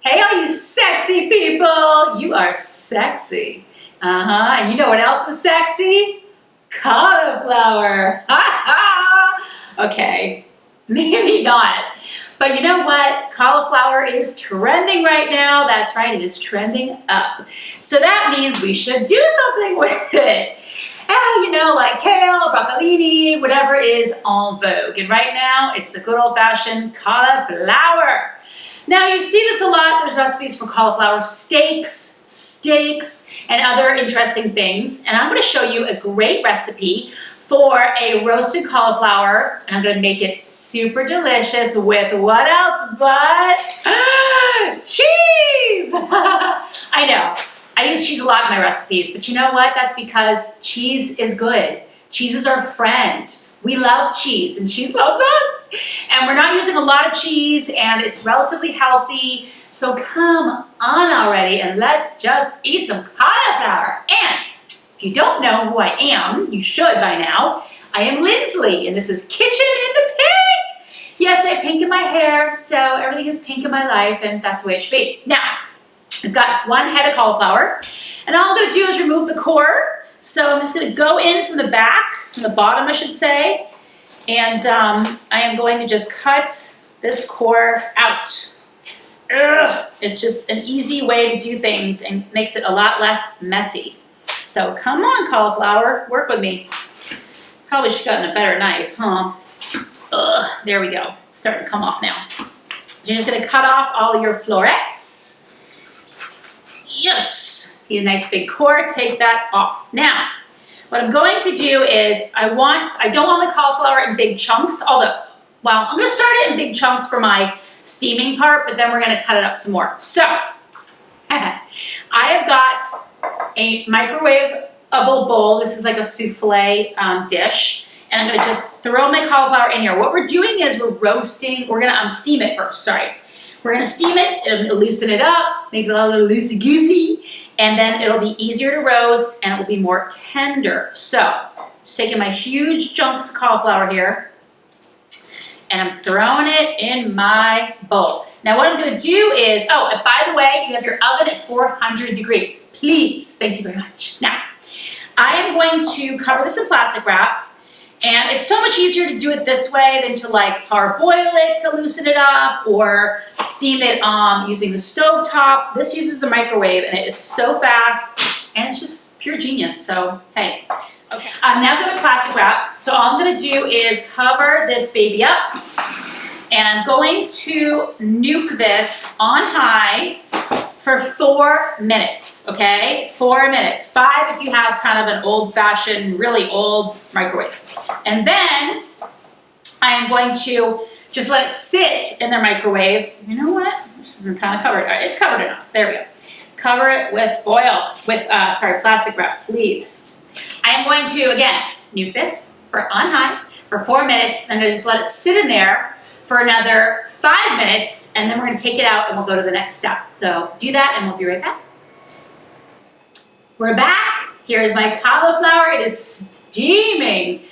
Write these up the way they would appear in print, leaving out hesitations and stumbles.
Hey, all you sexy people! You are sexy. And you know what else is sexy? Cauliflower. Okay, maybe not. But you know what? Cauliflower is trending right now. That's right, it is trending up. So that means we should do something with it. You know, like kale, broccolini, whatever is en vogue. And right now, it's the good old-fashioned cauliflower. Now, you see this a lot. There's recipes for cauliflower steaks, and other interesting things. And I'm going to show you a great recipe for a roasted cauliflower. And I'm going to make it super delicious with what else but cheese! I know. I use cheese a lot in my recipes, but you know what? That's because cheese is good. Cheese is our friend. We love cheese, and cheese loves us. And we're not using a lot of cheese, and it's relatively healthy. So come on already, and let's just eat some cauliflower. And if you don't know who I am, you should by now. I am Lindsley, and this is Kitchen in the Pink. Yes, I have pink in my hair, so everything is pink in my life, and that's the way it should be. Now, I've got one head of cauliflower, and all I'm going to do is remove the core. So I'm just going to go in from the back, from the bottom I should say, and I am going to just cut this core out. Ugh. It's just an easy way to do things and makes it a lot less messy. So come on, cauliflower, work with me. Probably should have gotten a better knife, huh? Ugh. There we go. It's starting to come off now. So you're just going to cut off all your florets. Yes. See a nice big core, take that off. Now, what I'm going to do is I don't want my cauliflower in big chunks, although, well, I'm gonna start it in big chunks for my steaming part, but then we're gonna cut it up some more. So, I have got a microwavable bowl. This is like a souffle dish, and I'm gonna just throw my cauliflower in here. What we're doing is we're gonna steam it first, sorry. We're gonna steam it, it'll loosen it up, make it a little loosey-goosey, and then it'll be easier to roast and it will be more tender. So, just taking my huge chunks of cauliflower here, and I'm throwing it in my bowl. Now what I'm gonna do is, and by the way, you have your oven at 400 degrees. Please, thank you very much. Now, I am going to cover this in plastic wrap. And it's so much easier to do it this way than to like parboil it to loosen it up or steam it using the stove top. This uses the microwave and it is so fast and it's just pure genius. So, hey. Okay. I'm now going to plastic wrap. So all I'm going to do is cover this baby up and I'm going to nuke this on high for 4 minutes, okay? 4 minutes. 5 if you have kind of an old-fashioned, really old microwave. And then I am going to just let it sit in the microwave. You know what? This isn't kind of covered. All right, it's covered enough. There we go. Cover it with plastic wrap, please. I am going to, again, nuke this on high for 4 minutes. Then I'm going to just let it sit in there for another 5 minutes, and then we're going to take it out and we'll go to the next step. So do that and we'll be right back. We're back. Here's my cauliflower. It is steaming.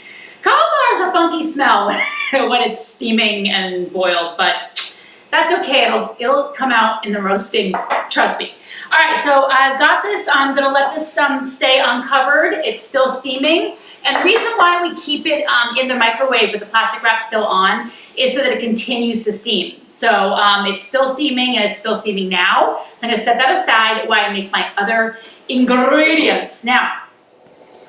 Cauliflower is a funky smell when it's steaming and boiled, but that's okay. It'll come out in the roasting, trust me. All right, so I've got this. I'm going to let this stay uncovered. It's still steaming. And the reason why we keep it in the microwave with the plastic wrap still on is so that it continues to steam. So it's still steaming and it's still steaming now. So I'm going to set that aside while I make my other ingredients. Now,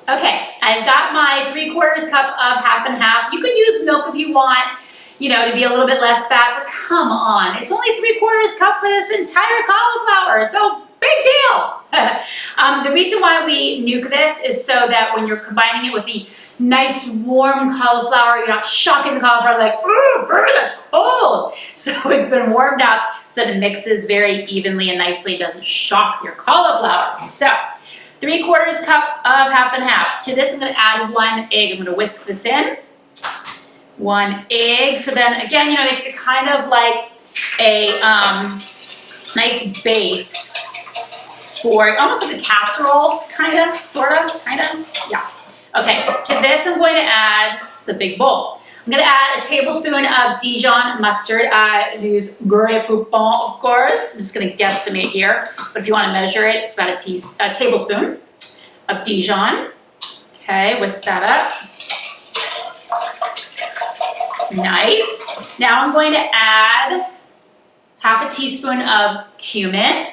okay, I've got my 3/4 cup of half and half. You could use milk if you want, you know, to be a little bit less fat, but come on. It's only 3/4 cup for this entire cauliflower, so big deal. The reason why we nuke this is so that when you're combining it with the nice warm cauliflower, you're not shocking the cauliflower like, ooh, bird, that's cold. So it's been warmed up so that it mixes very evenly and nicely. It doesn't shock your cauliflower. So 3/4 cup of half and half. To this, I'm going to add 1 egg. I'm going to whisk this in. 1 egg. So then again, you know, it makes it kind of like a nice base for almost like a casserole, kind of, sort of, yeah. Okay, to this I'm going to add, it's a big bowl. I'm gonna add a tablespoon of Dijon mustard. I use Grey Poupon, of course. I'm just gonna guesstimate here, but if you wanna measure it, it's about a tablespoon of Dijon. Okay, whisk that up. Nice. Now I'm going to add half a teaspoon of cumin.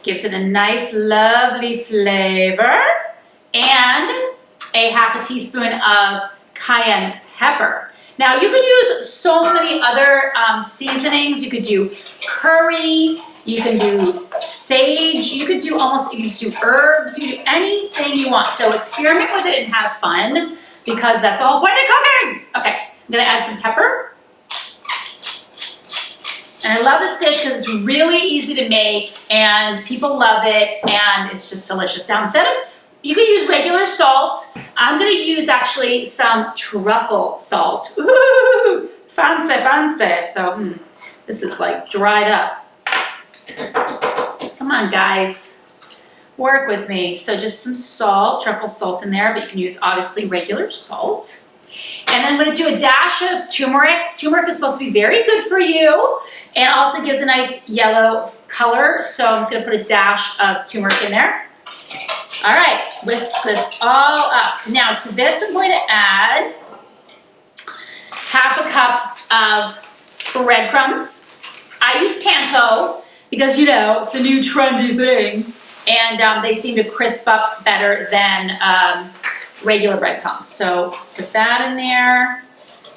Gives it a nice, lovely flavor. And a half a teaspoon of cayenne pepper. Now you could use so many other seasonings. You could do curry, you can do sage, you could do herbs, you do anything you want. So experiment with it and have fun because that's all point of cooking. Okay, I'm gonna add some pepper. And I love this dish because it's really easy to make and people love it and it's just delicious. Now you can use regular salt. I'm gonna use actually some truffle salt. Ooh, fancy, fancy. So this is like dried up. Come on guys, work with me. So just some salt, truffle salt in there, but you can use obviously regular salt. And then I'm gonna do a dash of turmeric. Turmeric is supposed to be very good for you and also gives a nice yellow color. So I'm just gonna put a dash of turmeric in there. All right, whisk this all up. Now to this, I'm going to add half a cup of breadcrumbs. I use panko because, you know, it's a new trendy thing. And they seem to crisp up better than regular breadcrumbs. So put that in there,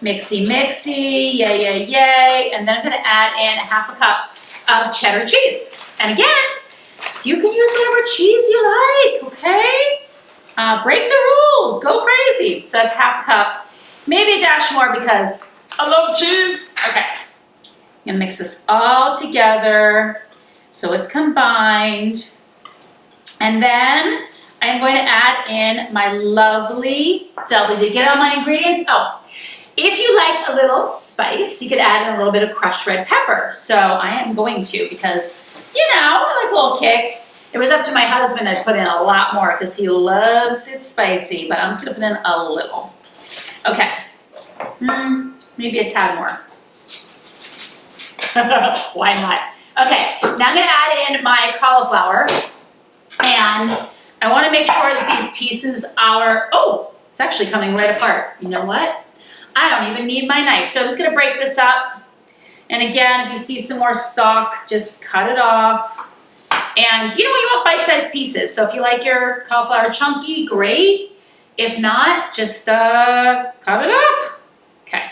mixy, mixy, yay, yay, yay. And then I'm gonna add in half a cup of cheddar cheese. And again, you can use whatever cheese you like, okay? Break the rules, go crazy. So that's half a cup, maybe a dash more because I love cheese. Okay, I'm gonna mix this all together so it's combined. And then I'm going to add in my lovely deli. Did you get all my ingredients? Oh, if you like a little spice, you could add in a little bit of crushed red pepper. So I am going to because, you know, I like a little kick. It was up to my husband to put in a lot more because he loves it spicy, but I'm just gonna put in a little. Okay, maybe a tad more. Why not? Okay, now I'm gonna add in my cauliflower and I wanna make sure that these pieces are, oh, it's actually coming right apart. You know what? I don't even need my knife. So I'm just gonna break this up. And again, if you see some more stalk, just cut it off. And you know, you want bite-sized pieces. So if you like your cauliflower chunky, great. If not, just cut it up. Okay.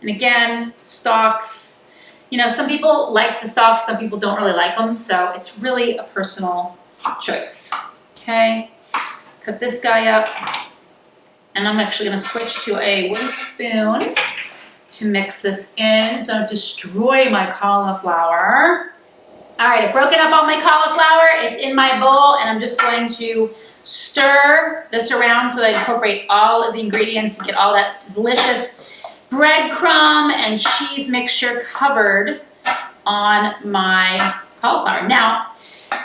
And again, stalks. You know, some people like the stalks, some people don't really like them. So it's really a personal choice. Okay. Cut this guy up. And I'm actually gonna switch to a wooden spoon to mix this in so I don't destroy my cauliflower. All right, I've broken up all my cauliflower. It's in my bowl and I'm just going to stir this around so that I incorporate all of the ingredients and get all that delicious breadcrumb and cheese mixture covered on my cauliflower. Now,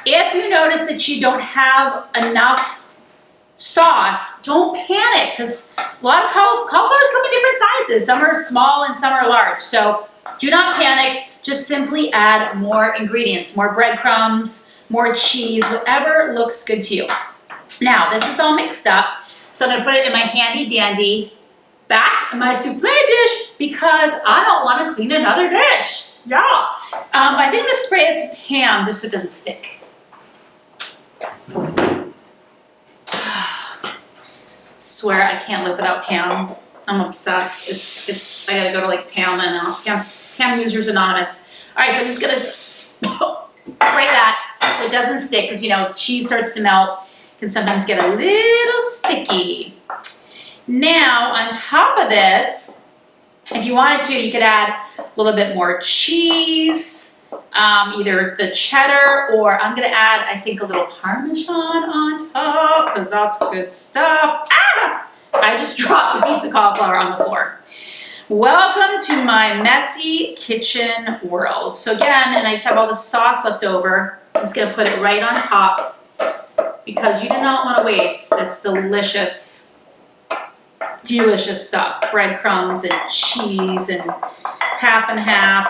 if you notice that you don't have enough sauce, don't panic because a lot of cauliflowers come in different sizes. Some are small and some are large. So do not panic. Just simply add more ingredients, more breadcrumbs, more cheese, whatever looks good to you. Now, this is all mixed up. So I'm gonna put it in my handy dandy back in my souffle dish because I don't wanna clean another dish. Yeah. I think I'm gonna spray this with ham just so it doesn't stick. Swear I can't live without Pam. I'm obsessed. I gotta go to like Pam and Pam Users Anonymous. All right, so I'm just gonna spray that so it doesn't stick because you know cheese starts to melt, can sometimes get a little sticky. Now on top of this, if you wanted to, you could add a little bit more cheese, either the cheddar or I'm gonna add, I think, a little Parmesan on top because that's good stuff. Ah! I just dropped a piece of cauliflower on the floor. Welcome to my messy kitchen world. So again, and I just have all the sauce left over. I'm just gonna put it right on top because you do not want to waste this delicious delicious stuff. Breadcrumbs and cheese and half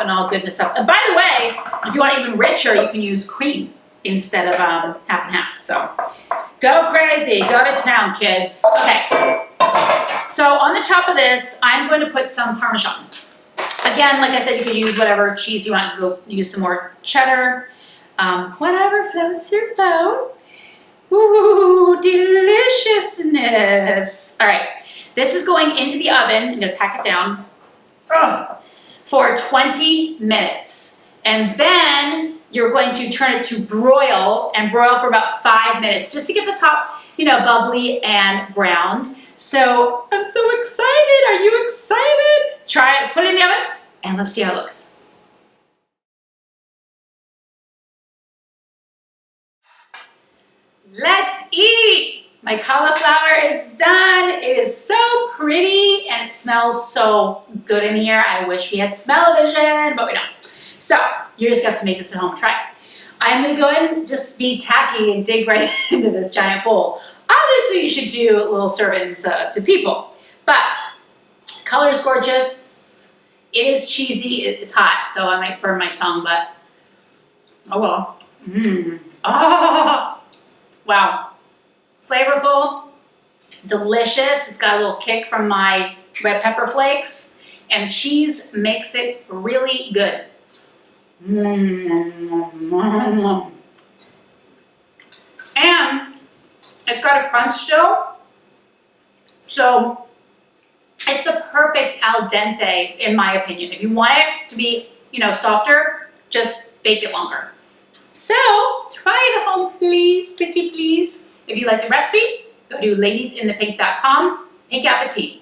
and all goodness stuff. And by the way, if you want it even richer, you can use cream instead of half and half. So go crazy, go to town, kids. Okay, so on the top of this, I'm going to put some Parmesan. Again, like I said, you could use whatever cheese you want. You can go use some more cheddar, whatever floats your boat. Ooh, deliciousness. All right, this is going into the oven. I'm gonna pack it down for 20 minutes. And then you're going to turn it to broil and broil for about 5 minutes just to get the top, bubbly and browned. So I'm so excited. Are you excited? Try it, put it in the oven, and let's see how it looks. Let's eat! My cauliflower is done. It is so pretty and it smells so good in here. I wish we had smell-o-vision, but we don't. So you're just gonna have to make this at home and try it. I'm gonna go ahead and just be tacky and dig right into this giant bowl. Obviously you should do little servings to people, but color is gorgeous. It is cheesy, it's hot, so I might burn my tongue, but oh well. Wow, flavorful, delicious. It's got a little kick from my red pepper flakes, and cheese makes it really good. And it's got a crunch still, so it's the perfect al dente in my opinion. If you want it to be, softer, just bake it longer. So try it at home, please, pretty please. If you like the recipe, go to ladiesinthepink.com. Pink appetit.